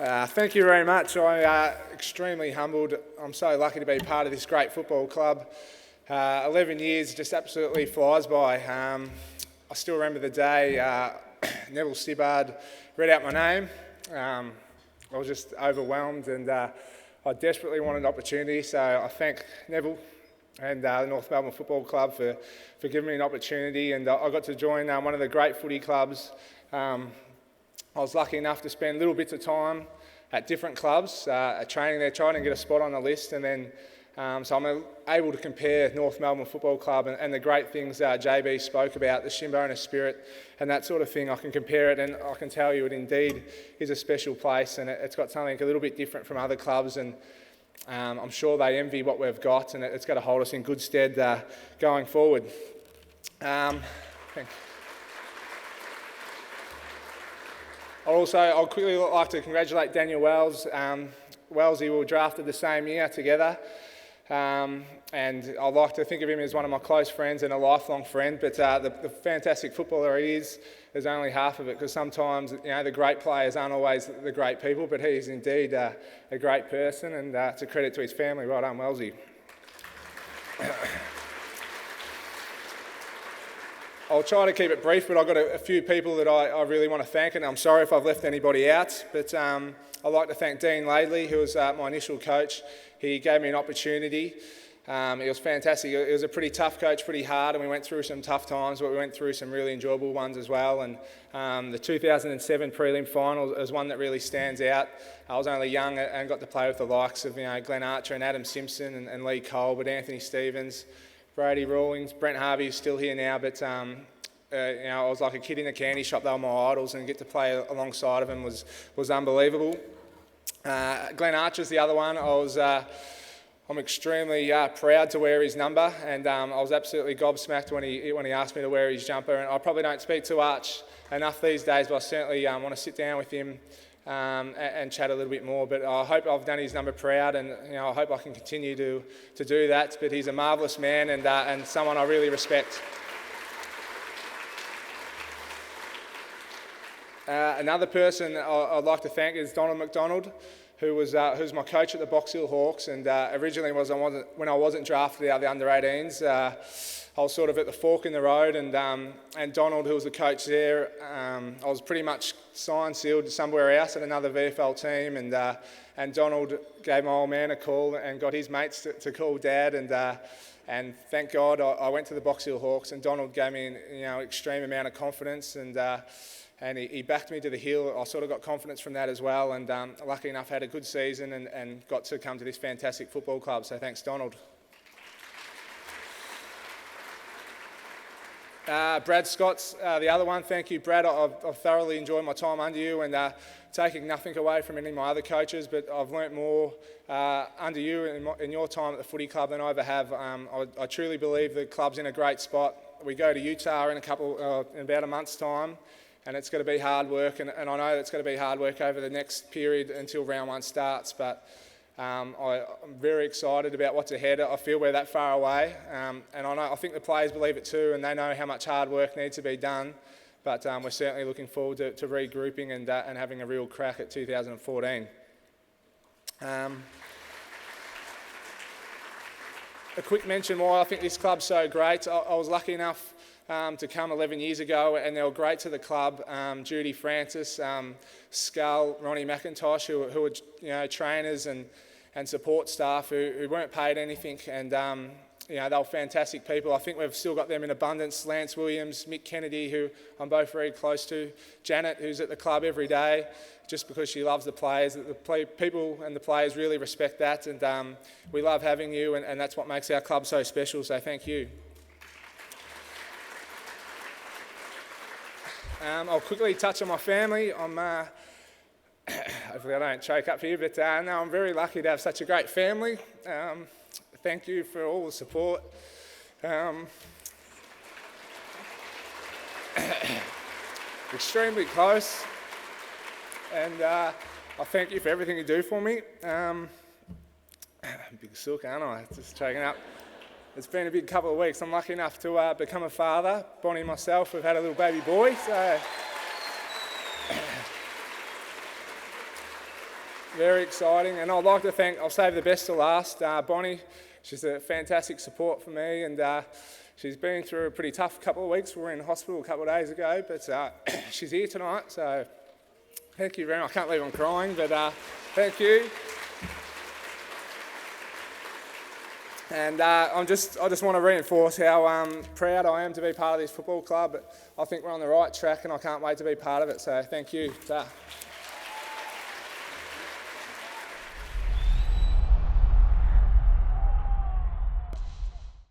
Thank you very much. I'm extremely humbled. I'm so lucky to be part of this great football club. 11 years just absolutely flies by. I still remember the day Neville Stibbard read out my name. I was just overwhelmed and I desperately wanted an opportunity, so I thank Neville and the North Melbourne Football Club for giving me an opportunity, and I got to join one of the great footy clubs. I was lucky enough to spend little bits of time at different clubs, training there, trying to get a spot on the list, and then so I'm able to compare North Melbourne Football Club and the great things JB spoke about, the Shimboner spirit and that sort of thing. I can compare it, and I can tell you it indeed is a special place, and it's got something a little bit different from other clubs, and I'm sure they envy what we've got, and it's got to hold us in good stead going forward. Thanks. I'd quickly like to congratulate Daniel Wells. Wellsy were drafted the same year together, and I like to think of him as one of my close friends and a lifelong friend, but the fantastic footballer he is only half of it, because sometimes the great players aren't always the great people, but he is indeed a great person, and it's a credit to his family. Right on, Wellsy. I'll try to keep it brief, but I've got a few people that I really want to thank, and I'm sorry if I've left anybody out, but I'd like to thank Dean Laidley, who was my initial coach. He gave me an opportunity. It was fantastic. It was a pretty tough coach, pretty hard, and we went through some tough times, but we went through some really enjoyable ones as well, and the 2007 prelim final is one that really stands out. I was only young and got to play with the likes of Glenn Archer and Adam Simpson and Lee Cole, but Anthony Stevens, Brady Rawlings, Brent Harvey is still here now, but I was like a kid in a candy shop. They were my idols, and get to play alongside of them was unbelievable. Glenn Archer's the other one. I'm extremely proud to wear his number, and I was absolutely gobsmacked when he asked me to wear his jumper. And I probably don't speak to Arch enough these days, but I certainly want to sit down with him and chat a little bit more. But I hope I've done his number proud, and I hope I can continue to do that. But he's a marvellous man and someone I really respect. Another person I'd like to thank is Donald McDonald, who's my coach at the Box Hill Hawks, and originally when I wasn't drafted out of the under-18s, I was sort of at the fork in the road, and Donald, who was the coach there, I was pretty much signed, sealed somewhere else at another VFL team, and Donald gave my old man a call and got his mates to call Dad, and thank God I went to the Box Hill Hawks, and Donald gave me an extreme amount of confidence, and he backed me to the hill. I sort of got confidence from that as well, and lucky enough had a good season and got to come to this fantastic football club, so thanks Donald. Brad Scott's the other one. Thank you, Brad. I've thoroughly enjoyed my time under you, and taking nothing away from any of my other coaches, but I've learnt more under you in your time at the footy club than I ever have. I truly believe the club's in a great spot. We go to Utah in about a month's time, and it's going to be hard work, and I know it's going to be hard work over the next period until round one starts, but I'm very excited about what's ahead. I feel we're that far away, and I think the players believe it too, and they know how much hard work needs to be done, but we're certainly looking forward to regrouping and having a real crack at 2014. A quick mention why I think this club's so great. I was lucky enough to come 11 years ago, and they were great to the club. Judy Francis, Scull, Ronnie McIntosh, who were trainers and support staff who weren't paid anything, and they were fantastic people. I think we've still got them in abundance. Lance Williams, Mick Kennedy, who I'm both very close to, Janet, who's at the club every day just because she loves the players. The people and the players really respect that, and we love having you, and that's what makes our club so special, so thank you. I'll quickly touch on my family. Hopefully I don't choke up here, but no, I'm very lucky to have such a great family. Thank you for all the support. Extremely close, and I thank you for everything you do for me. Big sook, aren't I? Just choking up. It's been a big couple of weeks. I'm lucky enough to become a father. Bonnie and myself, we've had a little baby boy, so Very exciting, and I'd like to thank, I'll save the best to last, Bonnie. She's a fantastic support for me, and she's been through a pretty tough couple of weeks. We were in hospital a couple of days ago, but she's here tonight, so thank you very much. I can't believe I'm crying, but thank you. And I just want to reinforce how proud I am to be part of this football club. I think we're on the right track, and I can't wait to be part of it, so thank you.